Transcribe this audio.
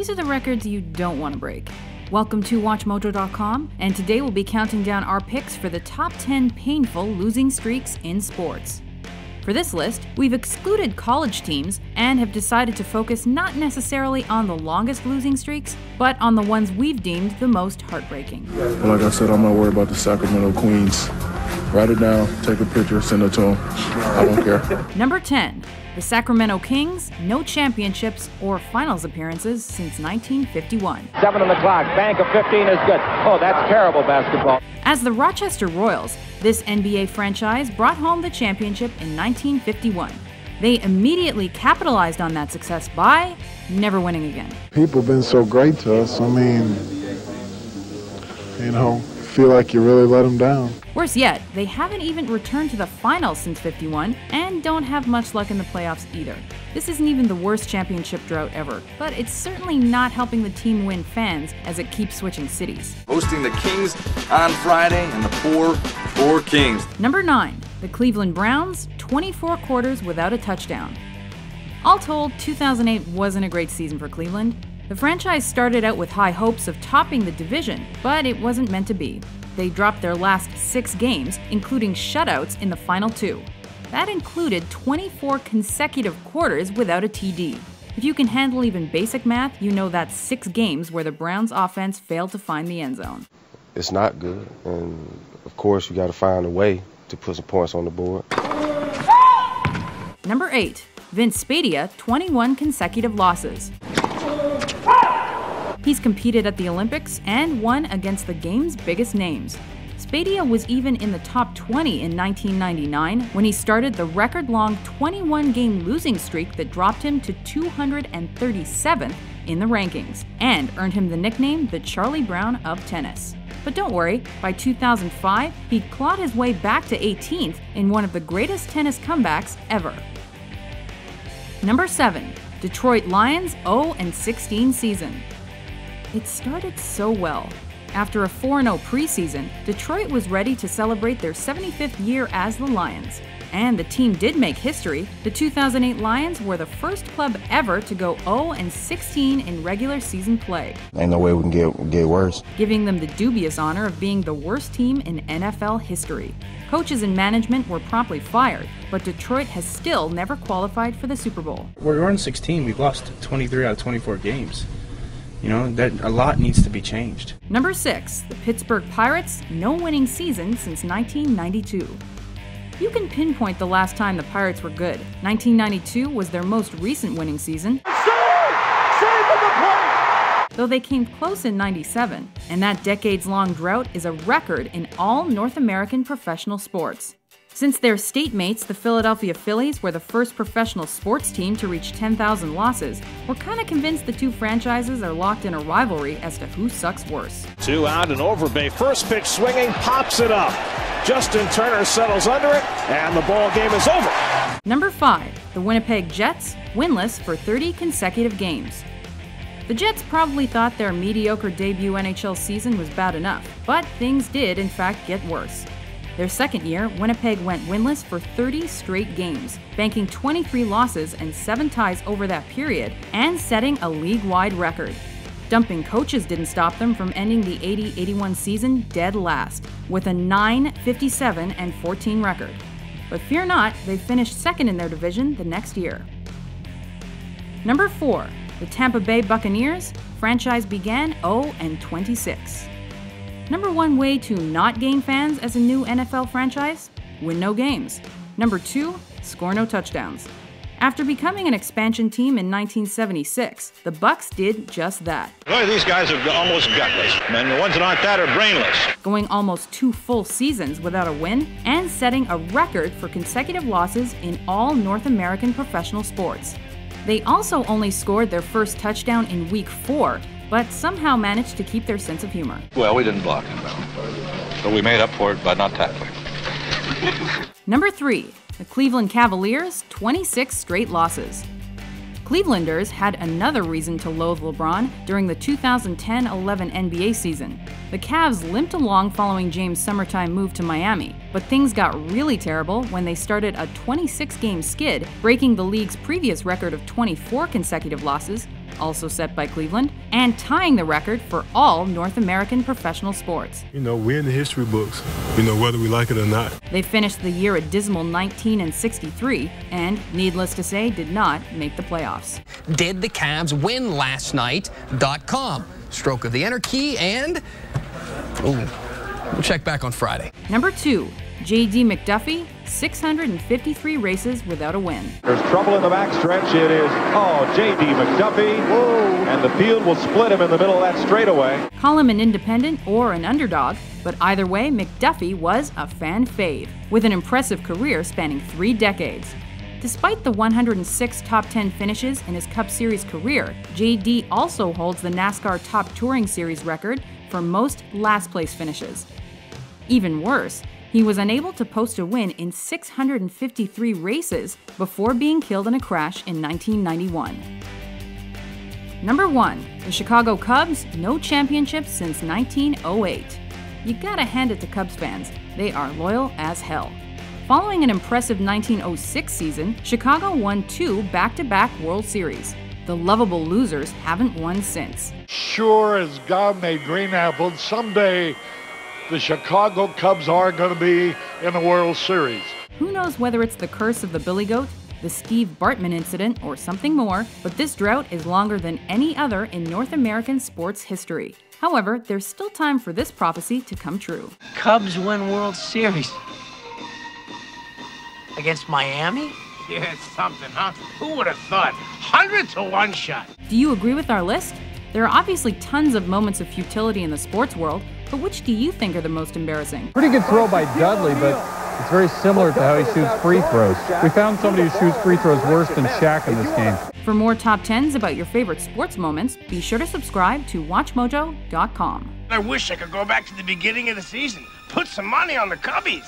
these are the records you don't want to break. Welcome to WatchMojo.com, and today we'll be counting down our picks for the top 10 painful losing streaks in sports. For this list, we've excluded college teams and have decided to focus not necessarily on the longest losing streaks, but on the ones we've deemed the most heartbreaking. Well, like I said, I'm not worried about the Sacramento Queens. Write it down, take a picture, send it to them. I don't care. Number 10. The Sacramento Kings, no championships or finals appearances since 1951. 7 on the clock, bank of 15 is good. Oh, that's terrible basketball. As the Rochester Royals, this NBA franchise brought home the championship in 1951. They immediately capitalized on that success by never winning again. People have been so great to us. I mean, feel like you really let them down. Worse yet, they haven't even returned to the finals since '51 and don't have much luck in the playoffs either. This isn't even the worst championship drought ever, but it's certainly not helping the team win fans as it keeps switching cities. Hosting the Kings on Friday and the poor Kings. Number 9. The Cleveland Browns, 24 quarters without a touchdown. All told, 2008 wasn't a great season for Cleveland. The franchise started out with high hopes of topping the division, but it wasn't meant to be. They dropped their last 6 games, including shutouts in the final 2. That included 24 consecutive quarters without a TD. If you can handle even basic math, you know that's 6 games where the Browns' offense failed to find the end zone. It's not good, and of course you got to find a way to put some points on the board. Number 8. Vince Spadea, 21 consecutive losses. He's competed at the Olympics and won against the game's biggest names. Spadea was even in the top 20 in 1999 when he started the record-long 21-game losing streak that dropped him to 237th in the rankings and earned him the nickname the Charlie Brown of tennis. But don't worry, by 2005, he'd clawed his way back to 18th in one of the greatest tennis comebacks ever. Number 7. Detroit Lions 0-16 season. It started so well. After a 4-0 preseason, Detroit was ready to celebrate their 75th year as the Lions. And the team did make history. The 2008 Lions were the first club ever to go 0-16 in regular season play. Ain't no way we can get worse. Giving them the dubious honor of being the worst team in NFL history. Coaches and management were promptly fired, but Detroit has still never qualified for the Super Bowl. We're in 16. We've lost 23 out of 24 games. That a lot needs to be changed. Number 6. The Pittsburgh Pirates, no winning season since 1992. You can pinpoint the last time the Pirates were good. 1992 was their most recent winning season, though they came close in '97, and that decades-long drought is a record in all North American professional sports. Since their state mates, the Philadelphia Phillies, were the first professional sports team to reach 10,000 losses, we're kind of convinced the two franchises are locked in a rivalry as to who sucks worse. 2 out and Overbay. First pitch swinging, pops it up. Justin Turner settles under it, and the ball game is over. Number 5. The Winnipeg Jets, winless for 30 consecutive games. The Jets probably thought their mediocre debut NHL season was bad enough, but things did in fact get worse. Their second year, Winnipeg went winless for 30 straight games, banking 23 losses and 7 ties over that period, and setting a league-wide record. Dumping coaches didn't stop them from ending the 80-81 season dead last, with a 9-57-14 record. But fear not, they finished second in their division the next year. Number 4. The Tampa Bay Buccaneers, franchise began 0-26. Number 1 way to not gain fans as a new NFL franchise? Win no games. Number 2, score no touchdowns. After becoming an expansion team in 1976, the Bucs did just that. Boy, these guys are almost gutless, and the ones that aren't that are brainless. Going almost 2 full seasons without a win, and setting a record for consecutive losses in all North American professional sports. They also only scored their first touchdown in Week 4, but somehow managed to keep their sense of humor. Well, we didn't block him, but we made up for it by not tackling. Number 3. The Cleveland Cavaliers, 26 straight losses. Clevelanders had another reason to loathe LeBron during the 2010-11 NBA season. The Cavs limped along following James' summertime move to Miami, but things got really terrible when they started a 26-game skid, breaking the league's previous record of 24 consecutive losses, also set by Cleveland, and tying the record for all North American professional sports. You know, we're in the history books, you know, whether we like it or not. They finished the year a dismal 19-63, and, needless to say, did not make the playoffs. Did the Cavs win last night.com? Stroke of the enter key, and we'll check back on Friday. Number 2, J.D. McDuffie, 653 races without a win. There's trouble in the backstretch. It is, J.D. McDuffie. Whoa. And the field will split him in the middle of that straightaway. Call him an independent or an underdog, but either way, McDuffie was a fan fave, with an impressive career spanning 3 decades. Despite the 106 top 10 finishes in his Cup Series career, J.D. also holds the NASCAR Top Touring Series record for most last-place finishes. Even worse, he was unable to post a win in 653 races before being killed in a crash in 1991. Number 1, the Chicago Cubs, no championships since 1908. You gotta hand it to Cubs fans, they are loyal as hell. Following an impressive 1906 season, Chicago won 2 back-to-back World Series. The lovable losers haven't won since. Sure as God made green apples, someday the Chicago Cubs are going to be in the World Series. Who knows whether it's the curse of the Billy Goat, the Steve Bartman incident, or something more, but this drought is longer than any other in North American sports history. However, there's still time for this prophecy to come true. Cubs win World Series. Against Miami? Yeah, it's something, huh? Who would have thought? 100 to 1 shot. Do you agree with our list? There are obviously tons of moments of futility in the sports world, but which do you think are the most embarrassing? Pretty good throw by Dudley, but it's very similar to how he shoots free throws. We found somebody who shoots free throws worse than Shaq in this game. For more top 10s about your favorite sports moments, be sure to subscribe to WatchMojo.com. I wish I could go back to the beginning of the season. Put some money on the Cubbies.